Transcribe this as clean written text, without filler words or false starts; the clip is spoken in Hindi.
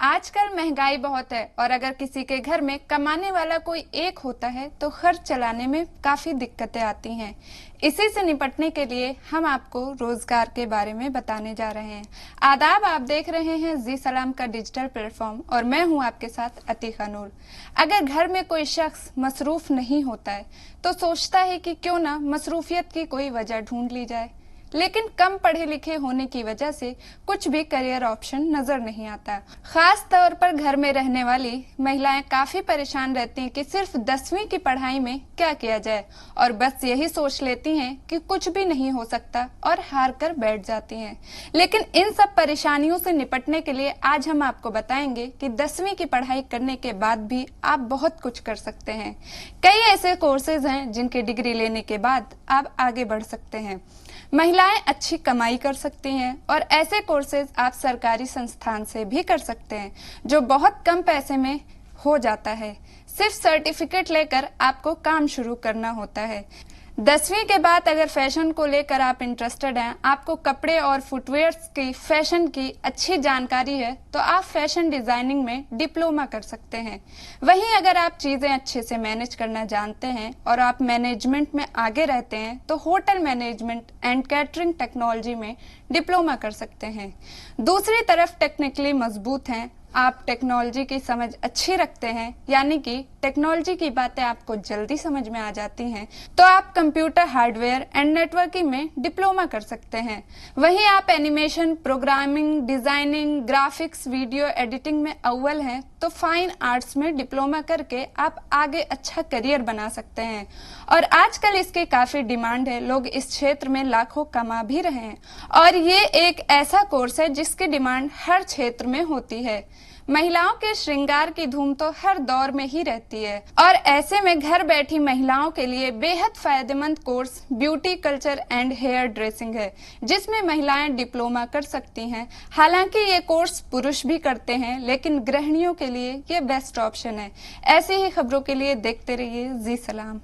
आजकल महंगाई बहुत है और अगर किसी के घर में कमाने वाला कोई एक होता है तो खर्च चलाने में काफी दिक्कतें आती हैं। इसी से निपटने के लिए हम आपको रोजगार के बारे में बताने जा रहे हैं। आदाब, आप देख रहे हैं जी सलाम का डिजिटल प्लेटफॉर्म और मैं हूं आपके साथ अतीका नूर। अगर घर में कोई शख्स मसरूफ नहीं होता है तो सोचता है कि क्यों ना मसरूफियत की कोई वजह ढूंढ ली जाए, लेकिन कम पढ़े लिखे होने की वजह से कुछ भी करियर ऑप्शन नजर नहीं आता। खास तौर पर घर में रहने वाली महिलाएं काफी परेशान रहती हैं कि सिर्फ 10वीं की पढ़ाई में क्या किया जाए और बस यही सोच लेती हैं कि कुछ भी नहीं हो सकता और हार कर बैठ जाती हैं। लेकिन इन सब परेशानियों से निपटने के लिए आज हम आपको बताएंगे कि 10वीं की पढ़ाई करने के बाद भी आप बहुत कुछ कर सकते हैं। कई ऐसे कोर्सेज हैं जिनकी डिग्री लेने के बाद आप आगे बढ़ सकते हैं। महिलाएं अच्छी कमाई कर सकती हैं और ऐसे कोर्सेज आप सरकारी संस्थान से भी कर सकते हैं जो बहुत कम पैसे में हो जाता है। सिर्फ सर्टिफिकेट लेकर आपको काम शुरू करना होता है। 10वीं के बाद अगर फैशन को लेकर आप इंटरेस्टेड हैं, आपको कपड़े और फुटवेयर्स की फैशन की अच्छी जानकारी है, तो आप फैशन डिजाइनिंग में डिप्लोमा कर सकते हैं। वहीं अगर आप चीजें अच्छे से मैनेज करना जानते हैं और आप मैनेजमेंट में आगे रहते हैं तो hotel management and catering technology में डिप्लोमा कर सकते हैं। दूसरी तरफ टेक्निकली मजबूत हैं, आप टेक्नोलॉजी की समझ अच्छी रखते हैं, यानी कि टेक्नोलॉजी की बातें आपको जल्दी समझ में आ जाती हैं, तो आप कंप्यूटर हार्डवेयर एंड नेटवर्किंग में डिप्लोमा कर सकते हैं। वहीं आप animation, programming, designing, graphics, video editing में अव्वल हैं तो फाइन आर्ट्स में डिप्लोमा करके आप आगे अच्छा करियर बना सकते हैं। और आजकल इसकी काफी डिमांड है, लोग इस क्षेत्र में लाखों कमा भी रहे हैं और ये एक ऐसा कोर्स है जिसकी डिमांड हर क्षेत्र में होती है। महिलाओं के श्रृंगार की धूम तो हर दौर में ही रहती है और ऐसे में घर बैठी महिलाओं के लिए बेहद फायदेमंद course beauty culture and hair dressing है, जिसमें महिलाएं डिप्लोमा कर सकती हैं। हालांकि ये कोर्स पुरुष भी करते हैं, लेकिन गृहिणियों के लिए ये बेस्ट ऑप्शन है। ऐसी ही खबरों के लिए देखते रहिए जी सलाम।